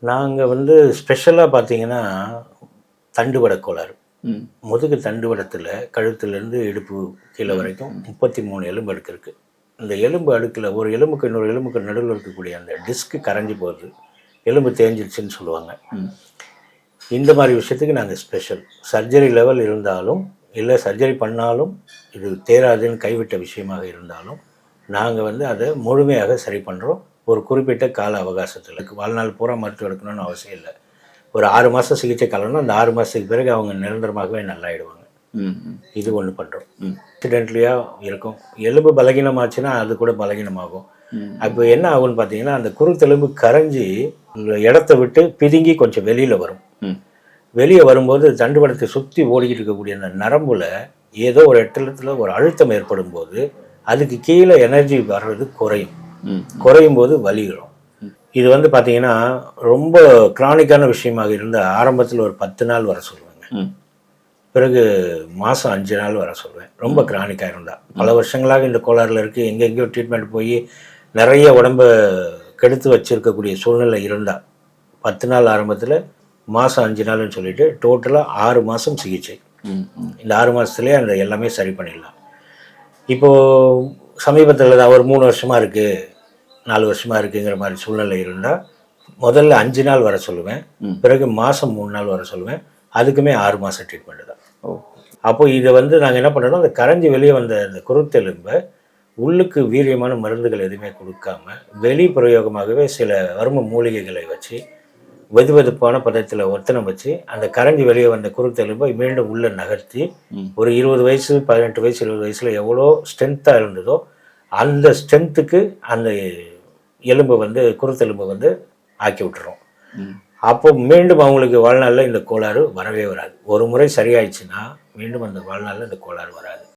நாங்கள் வந்து ஸ்பெஷலாக பார்த்தீங்கன்னா தண்டுவட கோளாறு. முதுகு தண்டுவடத்தில் கழுத்துலேருந்து இடுப்பு கீழே வரைக்கும் 33 எலும்பு அடுக்கு இருக்குது. இந்த எலும்பு அடுக்கில் ஒரு எலும்புக்கு இன்னொரு எலும்புக்கு நடுவில் இருக்கக்கூடிய அந்த டிஸ்க்கு கரைஞ்சி போகுது, எலும்பு தேஞ்சிடுச்சுன்னு சொல்லுவாங்க. இந்த மாதிரி விஷயத்துக்கு நாங்கள் ஸ்பெஷல். சர்ஜரி லெவல் இருந்தாலும் இல்லை சர்ஜரி பண்ணாலும் இது தேராதுன்னு கைவிட்ட விஷயமாக இருந்தாலும் நாங்கள் வந்து அதை முழுமையாக சரி பண்ணுறோம். ஒரு குறிப்பிட்ட கால அவகாசத்தில் வாழ்நாள் பூரா மருத்துவம் எடுக்கணும்னு அவசியம் இல்லை. ஒரு 6 மாதம் சிகிச்சை காலம்னா அந்த 6 மாதத்துக்கு பிறகு அவங்க நிரந்தரமாகவே நல்லாயிடுவாங்க. இது ஒன்று பண்ணுறோம். ஆக்சிடென்ட்லியாக இருக்கும். எலும்பு பலகீனமாச்சுன்னா அது கூட பலகீனமாகும். அப்போ என்ன ஆகும்னு பார்த்தீங்கன்னா அந்த குருத்தெலும்பு கரைஞ்சி இடத்த விட்டு பிதுங்கி கொஞ்சம் வெளியில் வரும். வெளியே வரும்போது தண்டுவடத்தை சுற்றி ஓடிக்கிட்டு இருக்கக்கூடிய அந்த நரம்புல ஏதோ ஒரு இடத்துல ஒரு அழுத்தம் ஏற்படும் போது அதுக்கு கீழே எனர்ஜி வர்றது குறையும் போது வலிகளும். இது வந்து பார்த்தீங்கன்னா ரொம்ப கிரானிக்கான விஷயமாக இருந்தால் ஆரம்பத்தில் ஒரு 10 நாள் வர சொல்லுவேங்க. பிறகு மாதம் 5 நாள் வர சொல்லுவேன். ரொம்ப கிரானிக்காக இருந்தால். பல வருஷங்களாக இந்த கோளாறில் இருக்குது, எங்கெங்கேயோ ட்ரீட்மெண்ட் போய் நிறைய உடம்பை கெடுத்து வச்சுருக்கக்கூடிய சூழ்நிலை இருந்தால் 10 நாள் ஆரம்பத்தில், மாதம் 5 நாள்னு சொல்லிட்டு டோட்டலாக 6 மாதம் சிகிச்சை. இந்த 6 மாதத்துலேயே அந்த எல்லாமே சரி பண்ணிடலாம். இப்போது சமீபத்தில் தான் ஒரு 3 வருஷமாக இருக்குது, 4 வருஷமாக இருக்குங்கிற மாதிரி சூழ்நிலை இருந்தால் முதல்ல 5 நாள் வர சொல்லுவேன். பிறகு மாதம் 3 நாள் வர சொல்லுவேன். அதுக்குமே 6 மாதம் ட்ரீட்மெண்ட்டு தான். அப்போ இதை வந்து நாங்கள் என்ன பண்ணுறோம், அந்த கரைஞ்சி வெளியே வந்த அந்த குருத்தெலும்பை உள்ளுக்கு வீரியமான மருந்துகள் எதுவுமே கொடுக்காம வெளி பிரயோகமாகவே சில வர்ம மூலிகைகளை வச்சு வெதுவெதுப்பான பதத்தில் ஒத்தனம் வச்சு அந்த கரைஞ்சி வெளியே வந்த குருத்தெலும்பை மீண்டும் உள்ளே நகர்த்தி ஒரு 20 வயசு 18 வயசு 20 வயசில் எவ்வளோ ஸ்ட்ரென்த்தாக இருந்ததோ அந்த ஸ்ட்ரென்த்துக்கு அந்த எலும்பை வந்து குருத்தெலும்பை வந்து ஆக்கி விட்டுறோம். அப்போ மீண்டும் அவங்களுக்கு வாழ்நாளில் இந்த கோளாறு வரவே வராது. ஒரு முறை சரியாயிடுச்சுன்னா மீண்டும் அந்த வாழ்நாளில் இந்த கோளாறு வராது.